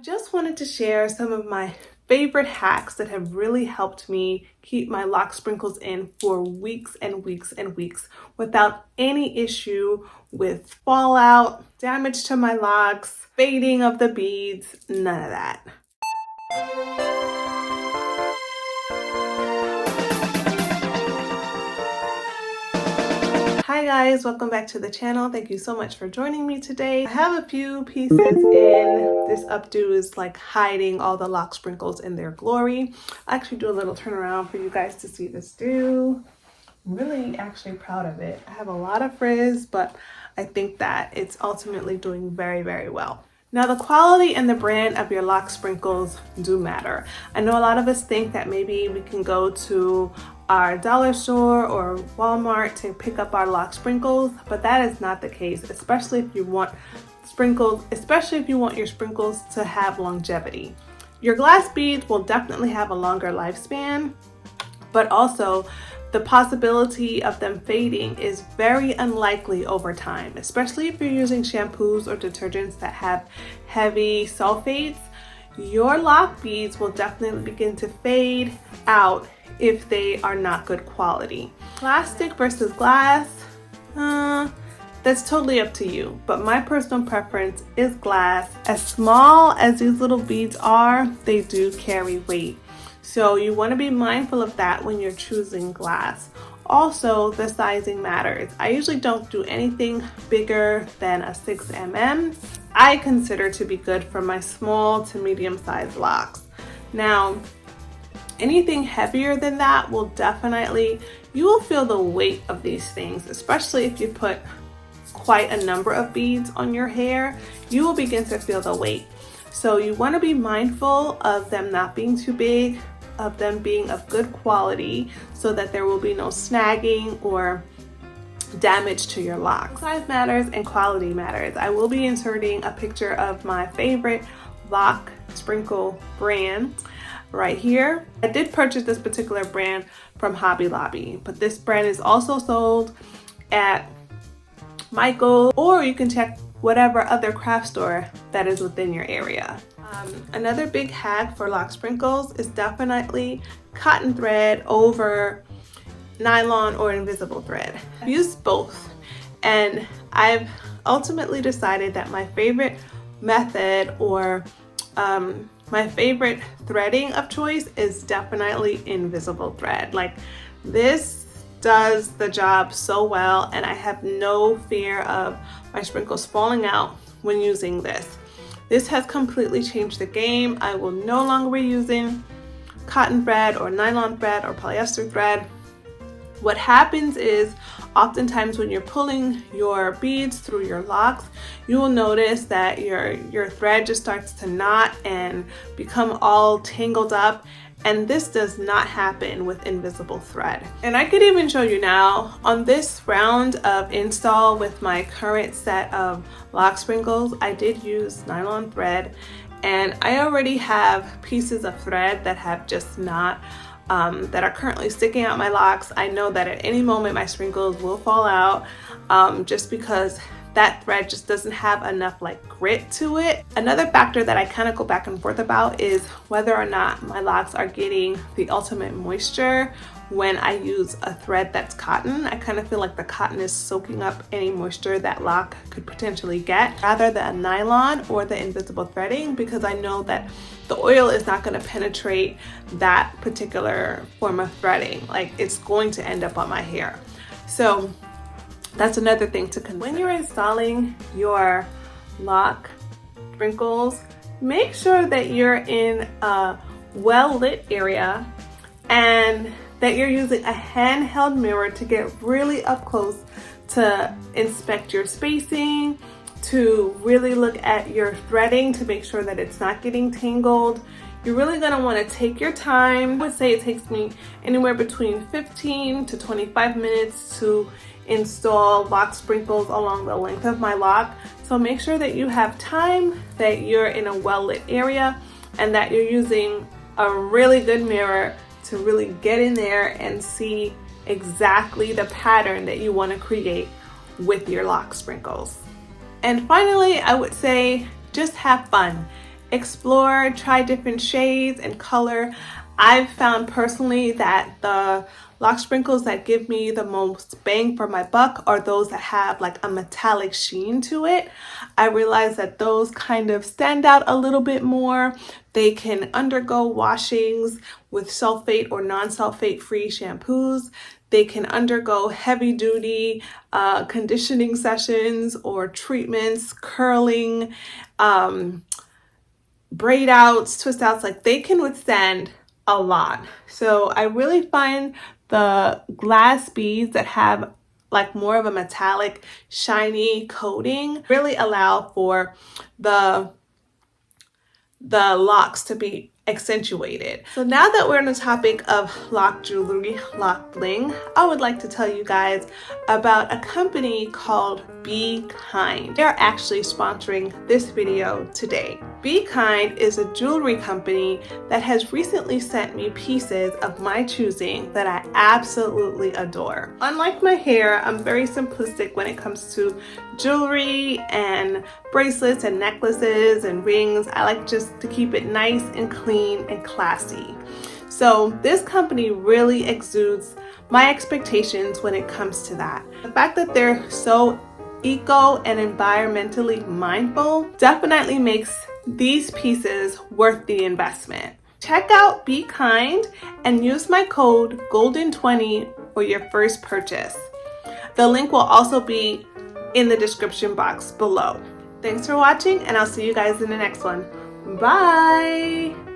just wanted to share some of my favorite hacks that have really helped me keep my lock sprinkles in for weeks and weeks and weeks without any issue with fallout, damage to my locks, fading of the beads, none of that. Hi guys, welcome back to the channel. Thank you so much for joining me today. I have a few pieces in this updo is like hiding all the lock sprinkles in their glory. I actually do a little turnaround for you guys to see this do. I'm really actually proud of it. I have a lot of frizz, but I think that it's ultimately doing very, very well. Now, the quality and the brand of your lock sprinkles do matter. I know a lot of us think that maybe we can go to our dollar store or Walmart to pick up our lock sprinkles, but that is not the case, especially if you want your sprinkles to have longevity. Your glass beads will definitely have a longer lifespan, but also the possibility of them fading is very unlikely over time, especially if you're using shampoos or detergents that have heavy sulfates. Your lock beads will definitely begin to fade out if they are not good quality. Plastic versus glass, that's totally up to you, but my personal preference is glass. As small as these little beads are, they do carry weight. So you want to be mindful of that when you're choosing glass. Also, the sizing matters. I usually don't do anything bigger than a 6 mm. I consider to be good for my small to medium sized locks. Now, anything heavier than that will definitely, you will feel the weight of these things, especially if you put quite a number of beads on your hair, you will begin to feel the weight. So you want to be mindful of them not being too big, of them being of good quality so that there will be no snagging or damage to your locks. Size matters and quality matters. I will be inserting a picture of my favorite Loc Sprinkle brand right here. I did purchase this particular brand from Hobby Lobby, but this brand is also sold at Michael's, or you can check whatever other craft store that is within your area. Another big hack for lock sprinkles is definitely cotton thread over nylon or invisible thread. I've used both, and I've ultimately decided that my favorite method or my favorite threading of choice is definitely invisible thread. Like, this does the job so well, and I have no fear of my sprinkles falling out when using this. This has completely changed the game. I will no longer be using cotton thread or nylon thread or polyester thread. What happens is, oftentimes when you're pulling your beads through your locks, you will notice that your thread just starts to knot and become all tangled up. And this does not happen with invisible thread. And I could even show you now on this round of install with my current set of lock sprinkles, I did use nylon thread, and I already have pieces of thread that have just not, that are currently sticking out my locks. I know that at any moment my sprinkles will fall out just because that thread just doesn't have enough like grit to it. Another factor that I kind of go back and forth about is whether or not my locks are getting the ultimate moisture when I use a thread that's cotton. I kind of feel like the cotton is soaking up any moisture that lock could potentially get, rather than nylon or the invisible threading, because I know that the oil is not going to penetrate that particular form of threading. Like, it's going to end up on my hair. So that's another thing to consider. When you're installing your lock sprinkles, make sure that you're in a well-lit area and that you're using a handheld mirror to get really up close to inspect your spacing, to really look at your threading to make sure that it's not getting tangled. You're really going to want to take your time. I would say it takes me anywhere between 15 to 25 minutes to install lock sprinkles along the length of my lock. So make sure that you have time, that you're in a well-lit area, and that you're using a really good mirror to really get in there and see exactly the pattern that you want to create with your lock sprinkles. And finally, I would say just have fun. explore, try different shades and color. I've found personally that the Loc Sprinkles that give me the most bang for my buck are those that have like a metallic sheen to it. I realize that those kind of stand out a little bit more. They can undergo washings with sulfate or non-sulfate free shampoos. They can undergo heavy duty conditioning sessions or treatments, curling, braid outs, twist outs. Like, they can withstand a lot. So I really find the glass beads that have like more of a metallic shiny coating really allow for the locks to be accentuated. So now that we're on the topic of lock jewelry, lock bling, I would like to tell you guys about a company called Be Kind. They're actually sponsoring this video today. Be Kind is a jewelry company that has recently sent me pieces of my choosing that I absolutely adore. Unlike my hair, I'm very simplistic when it comes to jewelry and bracelets and necklaces and rings. I like just to keep it nice and clean and classy. So this company really exudes my expectations when it comes to that. The fact that they're so eco and environmentally mindful definitely makes these pieces worth the investment. Check out Be Kind and use my code GOLDEN20 for your first purchase. The link will also be in the description box below. Thanks for watching, and I'll see you guys in the next one. Bye!